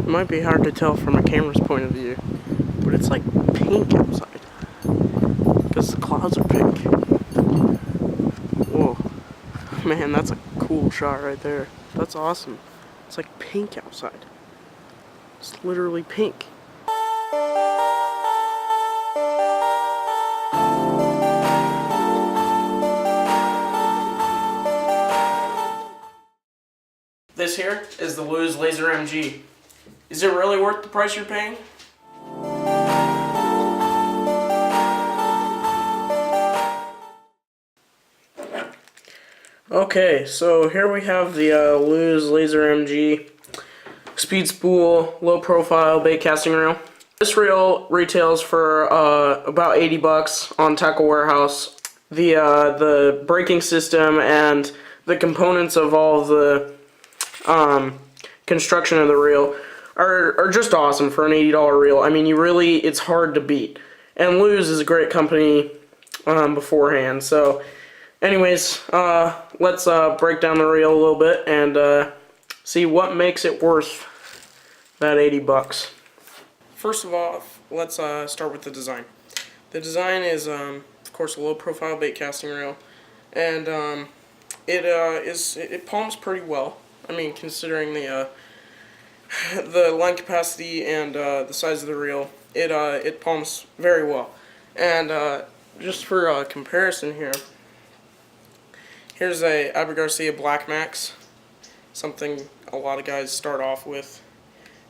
It might be hard to tell from a camera's point of view, but it's like pink outside. Because the clouds are pink. Whoa. Man, that's a cool shot right there. That's awesome. It's like pink outside. It's literally pink. This here is the Lew's Laser MG. Is it really worth the price you're paying? Okay, so here we have the Lew's Laser MG speed spool, low profile bait casting reel. This reel retails for about 80 bucks on Tackle Warehouse. The braking system and the components of all of the construction of the reel are just awesome for an $80 reel. I mean, it's hard to beat. And Lew's is a great company beforehand. So anyways, let's break down the reel a little bit and see what makes it worth that 80 bucks. First of all, let's start with the design. The design is, of course, a low profile bait casting reel, and it palms pretty well. I mean, considering the line capacity and the size of the reel, it palms very well. And just for comparison here, here's a Abu Garcia Black Max, something a lot of guys start off with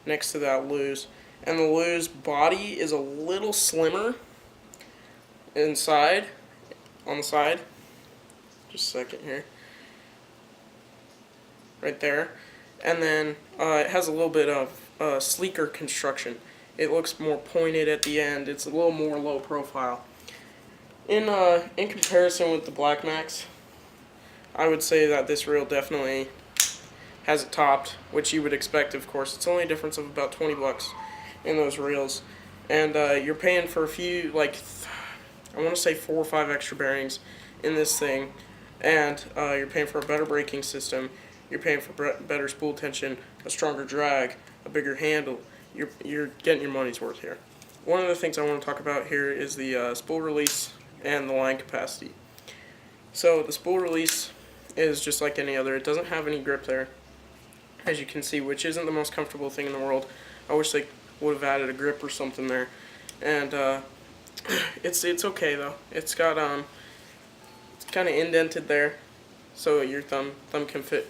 next to that Lew's. And the Lew's body is a little slimmer inside, on the side. Just a second here. Right there. And then it has a little bit of sleeker construction. It looks more pointed at the end. It's a little more low profile. In comparison with the Black Max, I would say that this reel definitely has it topped, which you would expect, of course. It's only a difference of about 20 bucks in those reels. And you're paying for a few, I want to say 4 or 5 extra bearings in this thing. And you're paying for a better braking system. You're paying for better spool tension, a stronger drag, a bigger handle. You're getting your money's worth here. One of the things I want to talk about here is the spool release and the line capacity. So the spool release is just like any other. It doesn't have any grip there, as you can see, which isn't the most comfortable thing in the world. I wish they would have added a grip or something there. And it's okay though. It's got it's kind of indented there, so your thumb can fit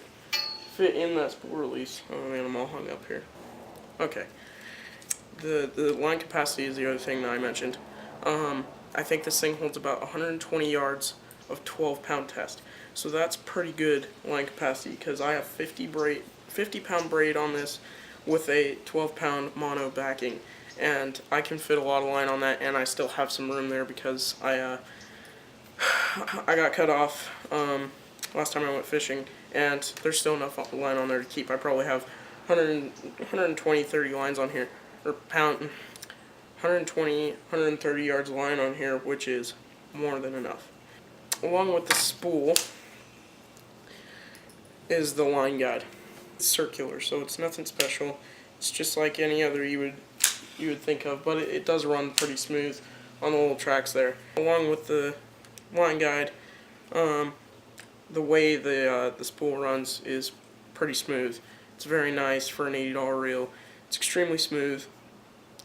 in that spool release. Oh man, I'm all hung up here. Okay. The line capacity is the other thing that I mentioned. I think this thing holds about 120 yards of 12-pound test. So that's pretty good line capacity, because I have 50-pound braid on this with a 12-pound mono backing, and I can fit a lot of line on that, and I still have some room there because I got cut off last time I went fishing, and there's still enough line on there to keep. I probably have 120, 30 lines on here, or 120, 130 yards of line on here, which is more than enough. Along with the spool is the line guide. It's circular, so it's nothing special. It's just like any other you would think of, but it does run pretty smooth on the little tracks there. Along with the line guide, the way the spool runs is pretty smooth. It's very nice for an $80 reel. It's extremely smooth,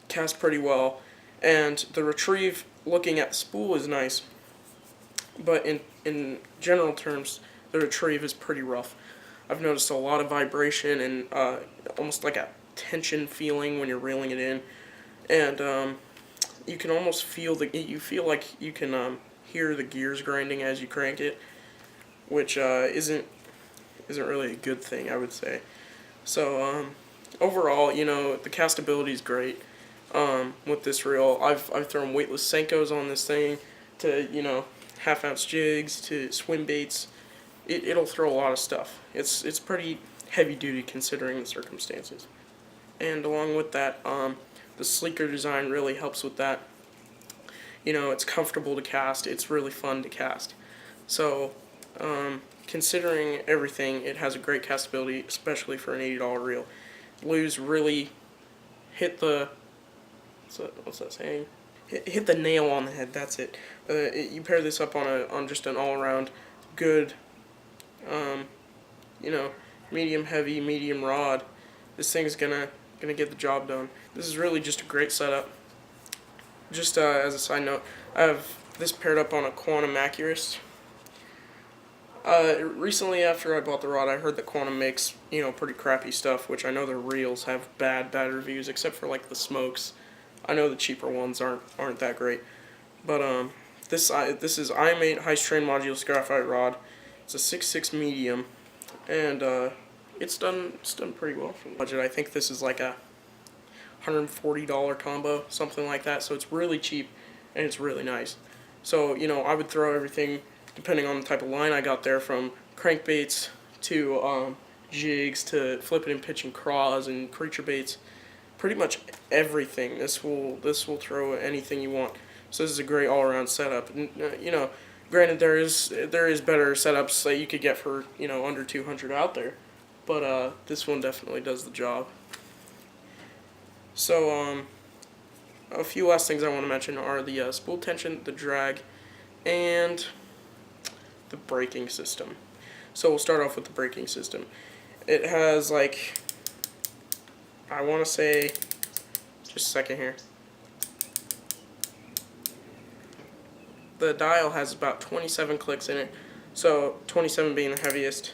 casts pretty well, and the retrieve looking at the spool is nice, but in general terms, the retrieve is pretty rough. I've noticed a lot of vibration and almost like a tension feeling when you're reeling it in, and you can almost feel you feel like you can hear the gears grinding as you crank it, which isn't really a good thing, I would say. So overall, the castability is great with this reel. I've thrown weightless Senkos on this thing to half-ounce jigs to swim baits. It'll throw a lot of stuff. It's pretty heavy duty considering the circumstances. And along with that, the sleeker design really helps with that. It's comfortable to cast. It's really fun to cast. So considering everything, it has a great castability, especially for an $80 reel. Lew's really hit the, what's that saying? Hit the nail on the head. That's it. You pair this up on just an all around good, um, you know, medium heavy, medium rod. This thing's gonna get the job done. This is really just a great setup. Just as a side note, I have this paired up on a Quantum Accurist. Recently, after I bought the rod, I heard that Quantum makes, pretty crappy stuff, which I know their reels have bad reviews, except for like the smokes. I know the cheaper ones aren't that great, but this is IM8 high strain modulus graphite rod. It's a 6.6 medium, and it's done pretty well for the budget. I think this is like a $140 combo, something like that. So it's really cheap, and it's really nice. So I would throw everything, depending on the type of line I got there, from crankbaits to jigs to flipping and pitching craws and creature baits. Pretty much everything. This will throw anything you want. So this is a great all-around setup. And, granted there is better setups that you could get for under $200 out there, but this one definitely does the job. So a few last things I want to mention are the spool tension, the drag, and the braking system. So we'll start off with the braking system. It has, like, I want to say, just a second here. The dial has about 27 clicks in it, so 27 being the heaviest.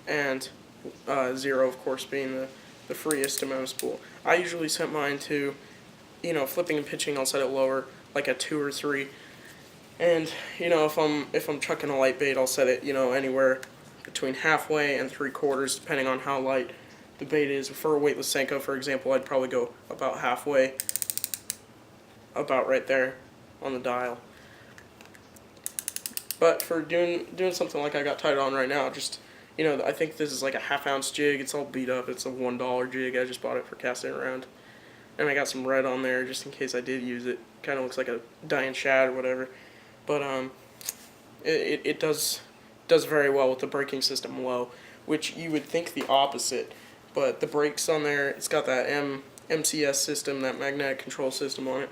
And 0, of course, being the freest amount of spool. I usually set mine to, flipping and pitching, I'll set it lower, like a 2 or 3. And if I'm chucking a light bait, I'll set it anywhere between halfway and 3/4, depending on how light the bait is. For a weightless Senko, for example, I'd probably go about halfway, about right there on the dial. But for doing something like I got tied on right now, just I think this is like a 1/2 ounce jig. It's all beat up. It's a $1 jig. I just bought it for casting around, and I got some red on there just in case I did use it. Kind of looks like a dying shad or whatever, but it does very well with the braking system low, which you would think the opposite, but the brakes on there, it's got that MCS system, that magnetic control system on it.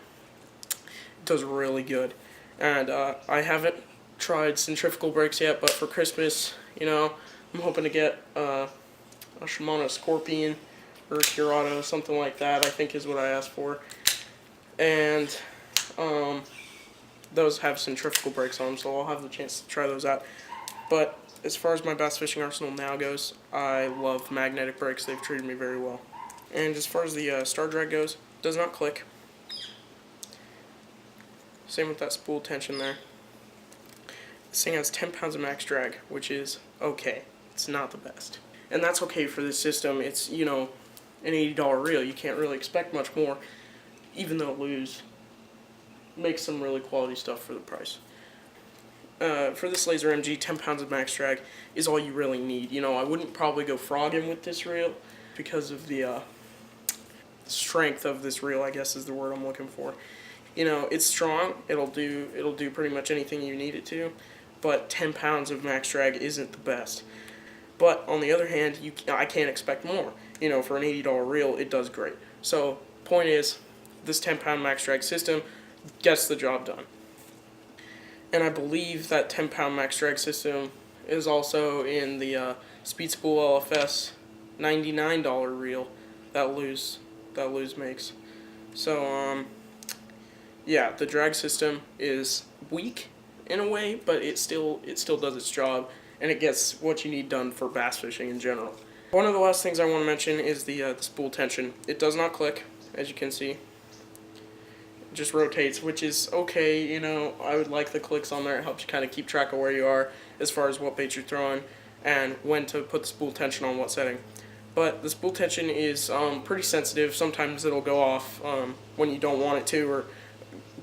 It does really good, and I haven't tried centrifugal brakes yet, but for Christmas, I'm hoping to get a Shimano Scorpion or a Curado, something like that, I think is what I asked for. And those have centrifugal brakes on them, so I'll have the chance to try those out. But as far as my bass fishing arsenal now goes, I love magnetic brakes. They've treated me very well. And as far as the star drag goes, it does not click. Same with that spool tension there. This thing has 10 pounds of max drag, which is okay. It's not the best. And that's okay for this system. It's, an $80 reel. You can't really expect much more, even though Lew's makes some really quality stuff for the price. For this Laser MG, 10 pounds of max drag is all you really need. I wouldn't probably go frogging with this reel because of the strength of this reel, I guess is the word I'm looking for. It's strong. It'll do pretty much anything you need it to, but 10 pounds of max drag isn't the best. But on the other hand, I can't expect more. For an $80 reel, it does great. So point is, this 10-pound max drag system gets the job done. And I believe that 10-pound max drag system is also in the Speed Spool LFS $99 reel that Lew's makes. So yeah, the drag system is weak in a way, but it still does its job, and it gets what you need done for bass fishing in general. One of the last things I want to mention is the spool tension. It does not click, as you can see. Just rotates, which is okay. I would like the clicks on there. It helps you kind of keep track of where you are as far as what bait you're throwing and when to put the spool tension on what setting. But the spool tension is pretty sensitive. Sometimes it'll go off when you don't want it to, or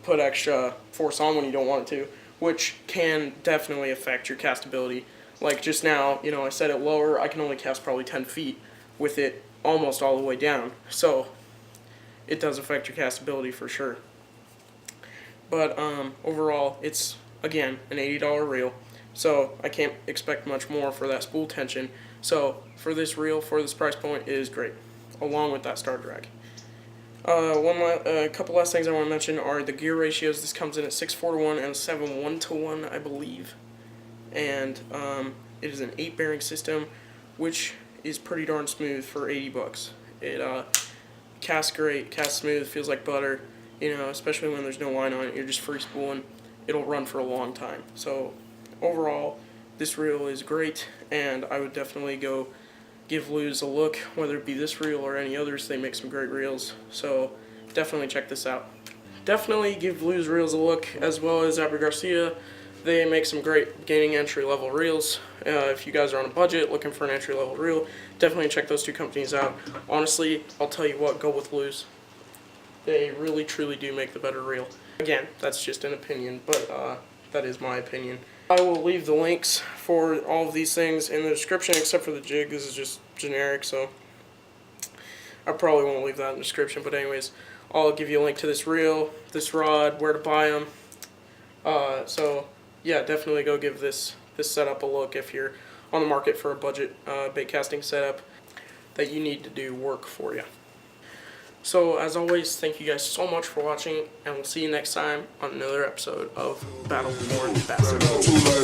put extra force on when you don't want it to, which can definitely affect your castability. Like just now, I set it lower. I can only cast probably 10 feet with it almost all the way down. So it does affect your castability for sure. But overall, it's, again, an $80 reel. So I can't expect much more for that spool tension. So for this reel, for this price point, it is great, along with that star drag. A couple last things I want to mention are the gear ratios. This comes in at 6:4 to 1 and 7:1 to 1, I believe. And it is an 8 bearing system, which is pretty darn smooth for $80. It casts great, casts smooth, feels like butter. You know, especially when there's no line on it, you're just free spooling. It'll run for a long time. So overall, this reel is great, and I would definitely go give Lew's a look, whether it be this reel or any others. They make some great reels, so definitely check this out. Definitely give Lew's reels a look, as well as Abu Garcia. They make some great beginning entry-level reels. If you guys are on a budget looking for an entry-level reel, definitely check those two companies out. Honestly, I'll tell you what, go with Lew's. They really, truly do make the better reel. Again, that's just an opinion, but that is my opinion. I will leave the links for all of these things in the description, except for the jig. This is just generic, so I probably won't leave that in the description. But anyways, I'll give you a link to this reel, this rod, where to buy them. So yeah, definitely go give this setup a look if you're on the market for a budget bait casting setup that you need to do work for you. So as always, thank you guys so much for watching, and we'll see you next time on another episode of Battle Born Bass.